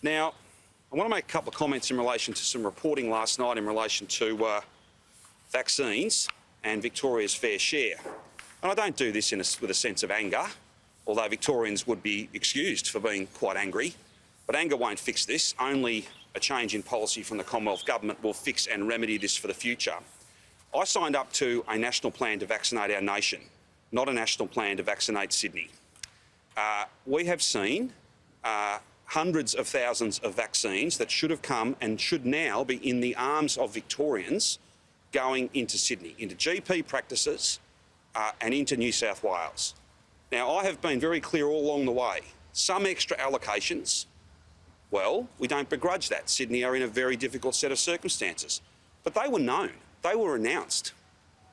Now, I want to make a couple of comments in relation to some reporting last night in relation to vaccines and Victoria's fair share. And I don't do this with a sense of anger, although Victorians would be excused for being quite angry. But anger won't fix this. Only a change in policy from the Commonwealth Government will fix and remedy this for the future. I signed up to a national plan to vaccinate our nation, not a national plan to vaccinate Sydney. We have seen hundreds of thousands of vaccines that should have come and should now be in the arms of Victorians going into Sydney, into GP practices and into New South Wales. Now, I have been very clear all along the way. Some extra allocations, well, we don't begrudge that. Sydney are in a very difficult set of circumstances. But they were known. They were announced.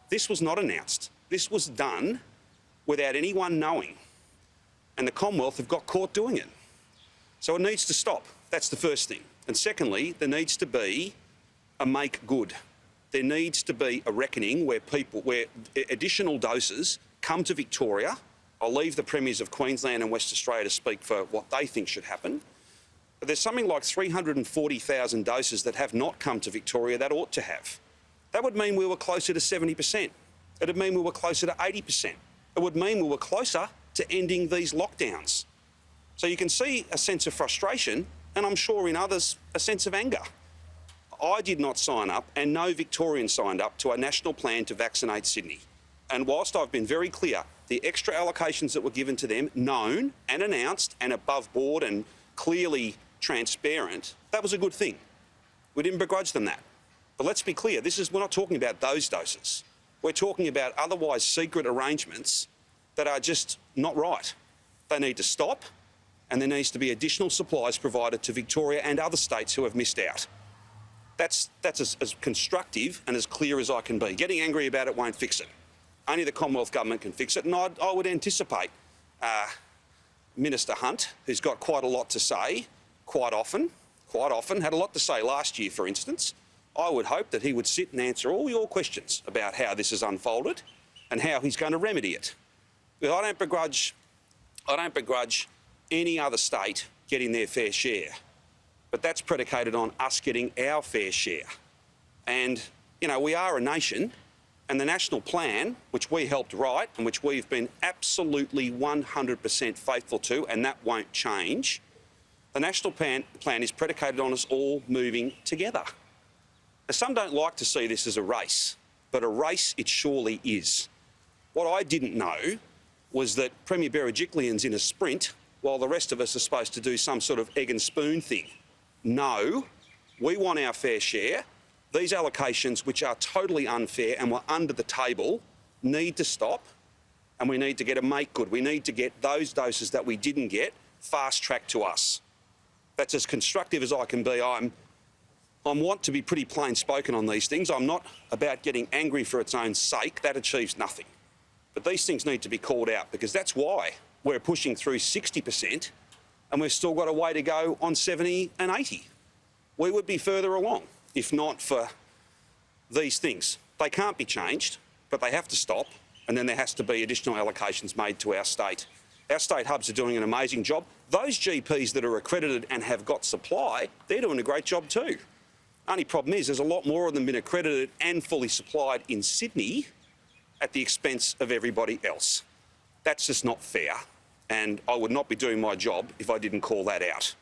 This was not announced. This was done without anyone knowing. And the Commonwealth have got caught doing it. So it needs to stop. That's the first thing. And secondly, there needs to be a make good. There needs to be a reckoning where additional doses come to Victoria. I'll leave the Premiers of Queensland and West Australia to speak for what they think should happen. But there's something like 340,000 doses that have not come to Victoria that ought to have. That would mean we were closer to 70%. It would mean we were closer to 80%. It would mean we were closer to ending these lockdowns. So you can see a sense of frustration, and I'm sure in others, a sense of anger. I did not sign up, and no Victorian signed up to a national plan to vaccinate Sydney. And whilst I've been very clear, the extra allocations that were given to them, known and announced and above board and clearly transparent, that was a good thing. We didn't begrudge them that. But let's be clear, we're not talking about those doses. We're talking about otherwise secret arrangements that are just not right. They need to stop, and there needs to be additional supplies provided to Victoria and other states who have missed out. That's as constructive and as clear as I can be. Getting angry about it won't fix it. Only the Commonwealth Government can fix it, and I would anticipate Minister Hunt, who's got quite a lot to say, quite often, had a lot to say last year, for instance. I would hope that he would sit and answer all your questions about how this has unfolded and how he's going to remedy it. But I don't begrudge any other state getting their fair share. But that's predicated on us getting our fair share. And, we are a nation, and the national plan, which we helped write and which we've been absolutely 100% faithful to, and that won't change, the national plan is predicated on us all moving together. Now, some don't like to see this as a race, but a race it surely is. What I didn't know was that Premier Berejiklian's in a sprint while the rest of us are supposed to do some sort of egg and spoon thing. No, we want our fair share. These allocations, which are totally unfair and were under the table, need to stop, and we need to get a make good. We need to get those doses that we didn't get fast-tracked to us. That's as constructive as I can be. I want to be pretty plain-spoken on these things. I'm not about getting angry for its own sake. That achieves nothing. But these things need to be called out, because that's why we're pushing through 60% and we've still got a way to go on 70 and 80. We would be further along if not for these things. They can't be changed, but they have to stop, and then there has to be additional allocations made to our state. Our state hubs are doing an amazing job. Those GPs that are accredited and have got supply, they're doing a great job too. Only problem is there's a lot more of them been accredited and fully supplied in Sydney at the expense of everybody else. That's just not fair, and I would not be doing my job if I didn't call that out.